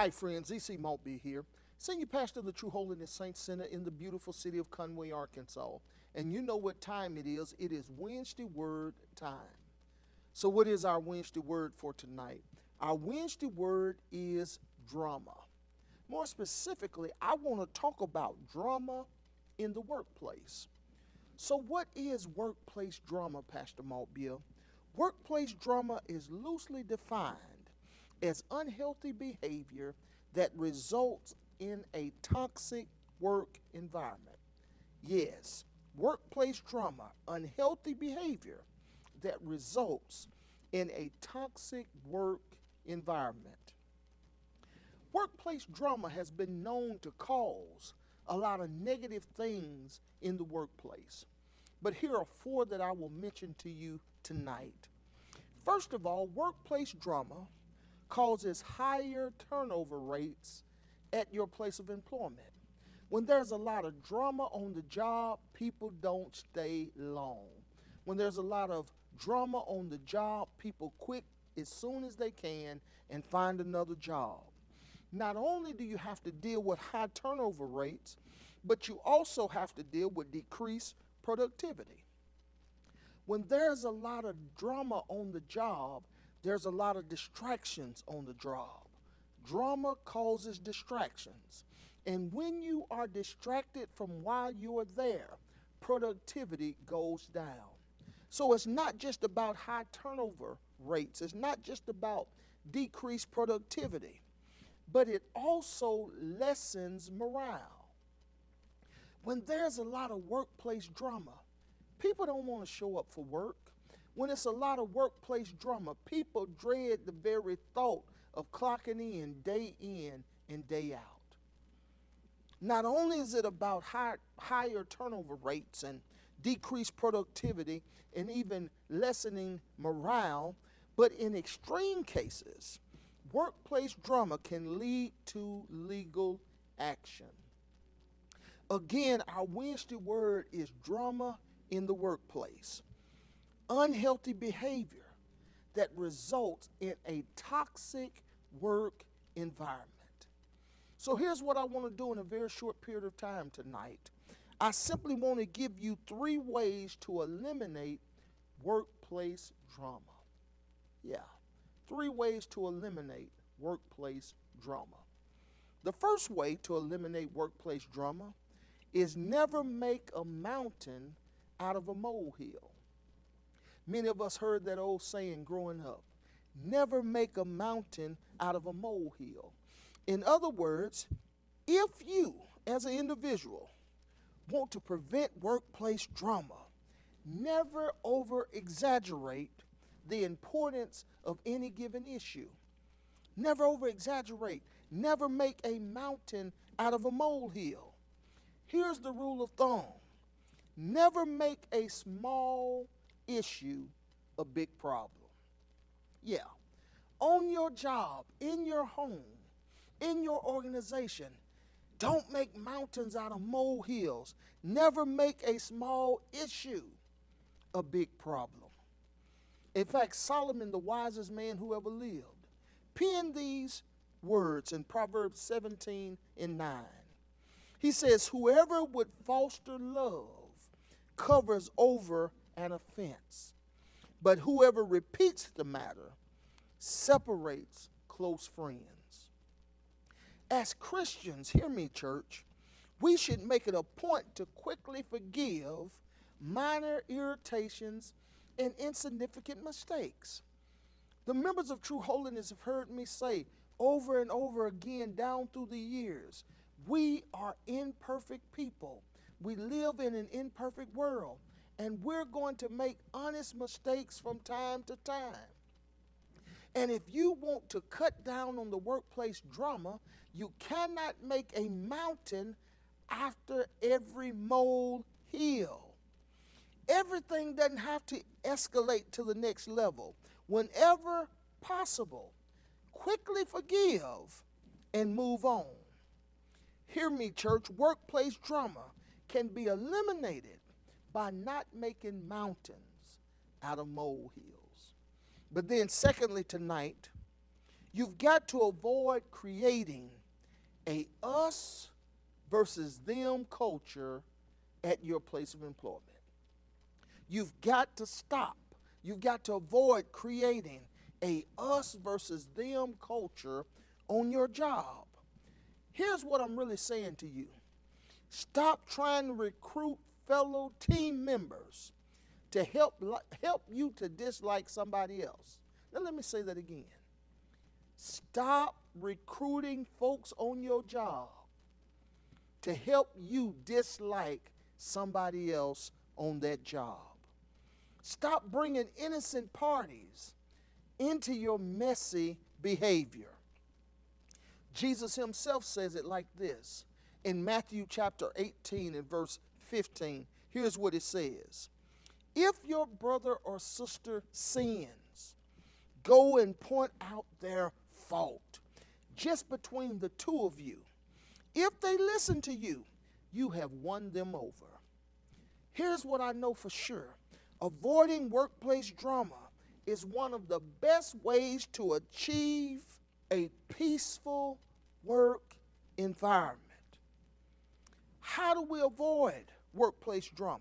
Hi, friends. E.C. Maltbia here, Senior Pastor of the True Holiness Saints Center in the beautiful city of Conway, Arkansas. And you know what time it is. It is Wednesday Word time. So what is our Wednesday Word for tonight? Our Wednesday Word is drama. More specifically, I want to talk about drama in the workplace. So what is workplace drama, Pastor Maltbia? Workplace drama is loosely defined as unhealthy behavior that results in a toxic work environment. Yes, workplace drama, unhealthy behavior that results in a toxic work environment. Workplace drama has been known to cause a lot of negative things in the workplace. But here are four that I will mention to you tonight. First of all, workplace drama causes higher turnover rates at your place of employment. When there's a lot of drama on the job, people don't stay long. When there's a lot of drama on the job, people quit as soon as they can and find another job. Not only do you have to deal with high turnover rates, but you also have to deal with decreased productivity. When there's a lot of drama on the job, there's a lot of distractions on the job. Drama causes distractions. And when you are distracted from while you're there, productivity goes down. So it's not just about high turnover rates. It's not just about decreased productivity, but it also lessens morale. When there's a lot of workplace drama, people don't want to show up for work. When it's a lot of workplace drama, people dread the very thought of clocking in and day out. Not only is it about higher turnover rates and decreased productivity and even lessening morale, but in extreme cases, workplace drama can lead to legal action. Again, our Wednesday word is drama in the workplace. Unhealthy behavior that results in a toxic work environment. So here's what I want to do in a very short period of time tonight. I simply want to give you 3 ways to eliminate workplace drama. Yeah, 3 ways to eliminate workplace drama. The first way to eliminate workplace drama is never make a mountain out of a molehill. Many of us heard that old saying growing up, never make a mountain out of a molehill. In other words, if you, as an individual, want to prevent workplace drama, never over-exaggerate the importance of any given issue. Never over-exaggerate. Never make a mountain out of a molehill. Here's the rule of thumb. Never make a small issue a big problem. Yeah. On your job, in your home, in your organization, don't make mountains out of molehills. Never make a small issue a big problem. In fact, Solomon, the wisest man who ever lived, penned these words in Proverbs 17:9. He says, whoever would foster love covers over an offense, but whoever repeats the matter separates close friends. As Christians, hear me, church, we should make it a point to quickly forgive minor irritations and insignificant mistakes. The members of True Holiness have heard me say over and over again down through the years, we are imperfect people. We live in an imperfect world, and we're going to make honest mistakes from time to time. And if you want to cut down on the workplace drama, you cannot make a mountain after every molehill. Everything doesn't have to escalate to the next level. Whenever possible, quickly forgive and move on. Hear me, church, workplace drama can be eliminated by not making mountains out of molehills. But then secondly tonight, You've got to avoid creating a us versus them culture at your place of employment. You've got to stop. You've got to avoid creating a us versus them culture on your job. Here's what I'm really saying to you. Stop trying to recruit fellow team members to help you to dislike somebody else. Now let me say that again. Stop recruiting folks on your job to help you dislike somebody else on that job. Stop bringing innocent parties into your messy behavior. Jesus himself says it like this in Matthew chapter 18 and verse 15. Here's what it says. If your brother or sister sins, go and point out their fault just between the two of you. If they listen to you, you have won them over. Here's what I know for sure. Avoiding workplace drama is one of the best ways to achieve a peaceful work environment. How do we avoid workplace drama?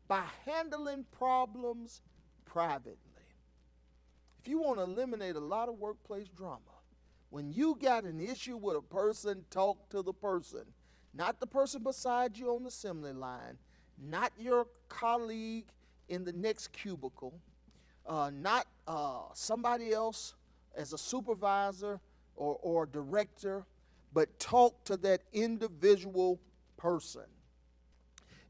By handling problems privately. If you want to eliminate a lot of workplace drama, when you got an issue with a person, talk to the person. Not the person beside you on the assembly line, not your colleague in the next cubicle, not somebody else as a supervisor or director, but talk to that individual person.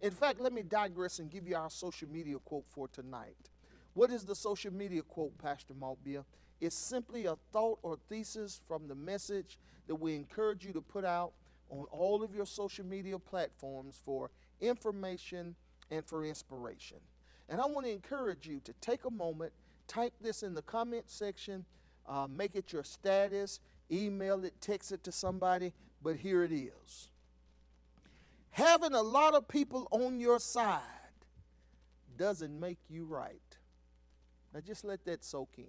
In fact, let me digress and give you our social media quote for tonight. What is the social media quote, Pastor Maltbia? It's simply a thought or thesis from the message that we encourage you to put out on all of your social media platforms for information and for inspiration. And I want to encourage you to take a moment, type this in the comment section, make it your status, email it, text it to somebody, but here it is. Having a lot of people on your side doesn't make you right. Now just let that soak in.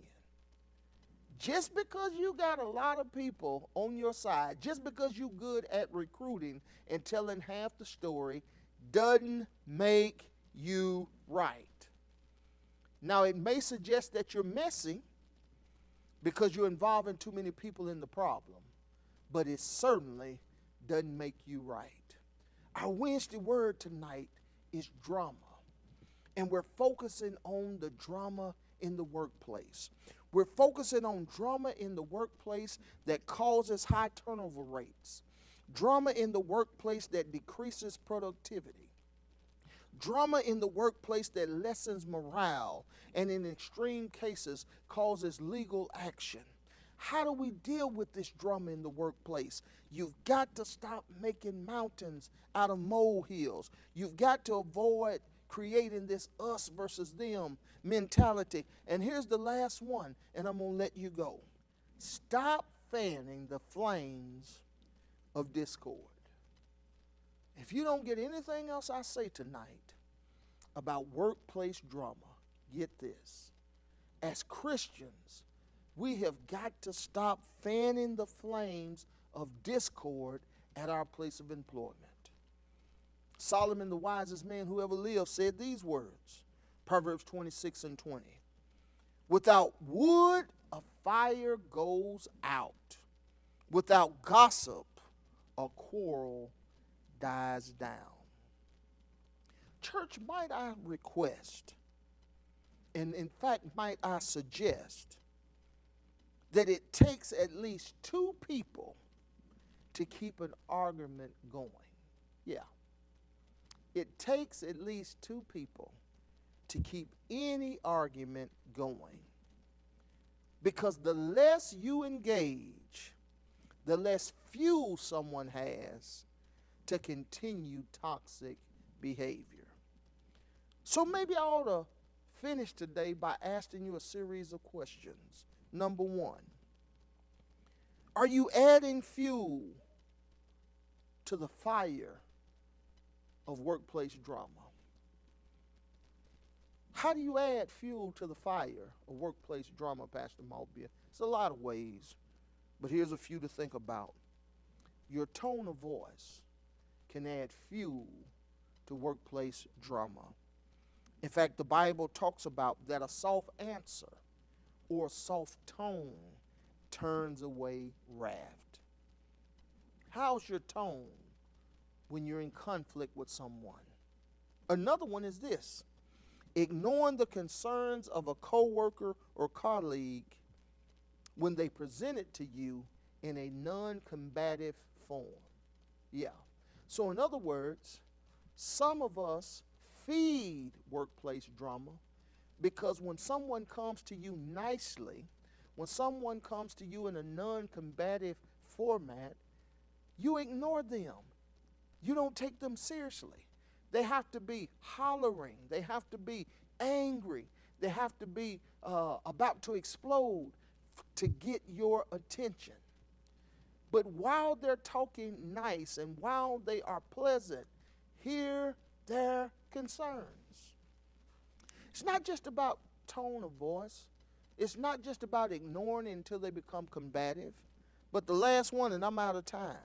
Just because you got a lot of people on your side, just because you're good at recruiting and telling half the story, doesn't make you right. Now, it may suggest that you're messy because you're involving too many people in the problem, but it certainly doesn't make you right. Our Wednesday word tonight is drama, and we're focusing on the drama in the workplace. We're focusing on drama in the workplace that causes high turnover rates, drama in the workplace that decreases productivity, drama in the workplace that lessens morale and in extreme cases causes legal action. How do we deal with this drama in the workplace? You've got to stop making mountains out of molehills. You've got to avoid creating this us versus them mentality. And here's the last one, and I'm going to let you go. Stop fanning the flames of discord. If you don't get anything else I say tonight about workplace drama, get this. As Christians, we have got to stop fanning the flames of discord at our place of employment. Solomon, the wisest man who ever lived, said these words, Proverbs 26 and 20. Without wood, a fire goes out. Without gossip, a quarrel dies down. Church, might I request, and in fact, might I suggest, that it takes at least two people to keep an argument going. Yeah. It takes at least two people to keep any argument going. Because the less you engage, the less fuel someone has to continue toxic behavior. So maybe I ought to finish today by asking you a series of questions. Number one, are you adding fuel to the fire of workplace drama? How do you add fuel to the fire of workplace drama, Pastor Maltbia? It's a lot of ways, but here's a few to think about. Your tone of voice can add fuel to workplace drama. In fact, the Bible talks about that a soft answer or a soft tone turns away wrath. How's your tone when you're in conflict with someone? Another one is this: ignoring the concerns of a coworker or colleague when they present it to you in a non-combative form. Yeah. So in other words, some of us feed workplace drama because when someone comes to you nicely, when someone comes to you in a non-combative format, you ignore them. You don't take them seriously. They have to be hollering. They have to be angry. They have to be about to explode to get your attention. But while they're talking nice and while they are pleasant, hear their concerns. It's not just about tone of voice. It's not just about ignoring until they become combative. But the last one, and I'm out of time.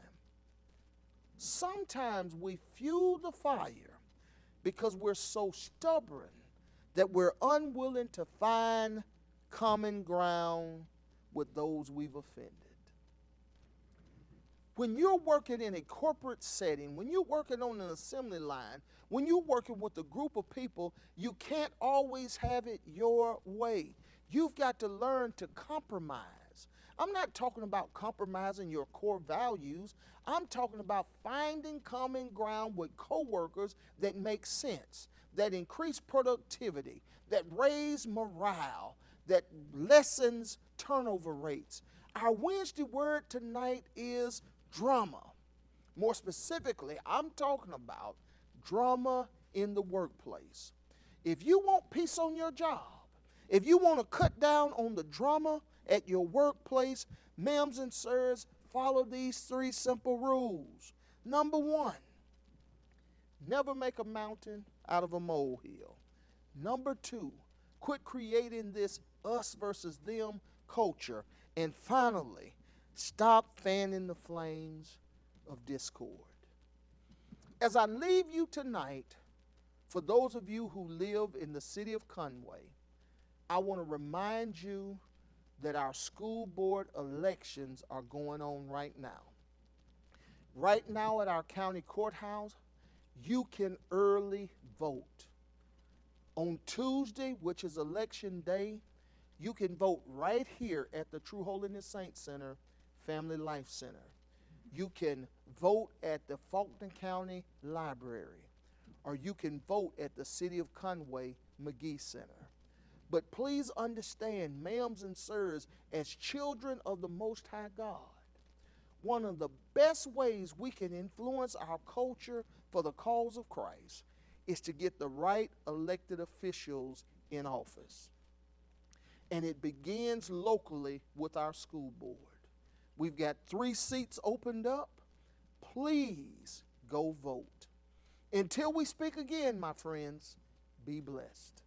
Sometimes we fuel the fire because we're so stubborn that we're unwilling to find common ground with those we've offended. When you're working in a corporate setting, when you're working on an assembly line, when you're working with a group of people, you can't always have it your way. You've got to learn to compromise. I'm not talking about compromising your core values. I'm talking about finding common ground with coworkers that make sense, that increase productivity, that raise morale, that lessens turnover rates. Our Wednesday word tonight is drama. More specifically, I'm talking about drama in the workplace. If you want peace on your job, if you want to cut down on the drama at your workplace, ma'ams and sirs, follow these 3 simple rules. Number 1, never make a mountain out of a molehill. Number 2, quit creating this us versus them culture. And finally, stop fanning the flames of discord. As I leave you tonight, for those of you who live in the city of Conway, I want to remind you that our school board elections are going on right now. Right now at our county courthouse, you can early vote. On Tuesday, which is election day, you can vote right here at the True Holiness Saints Center, Family Life Center. You can vote at the Faulkner County Library, or you can vote at the City of Conway McGee Center. But please understand, ma'ams and sirs, as children of the Most High God, one of the best ways we can influence our culture for the cause of Christ is to get the right elected officials in office. And it begins locally with our school board. We've got 3 seats opened up. Please go vote. Until we speak again, my friends, be blessed.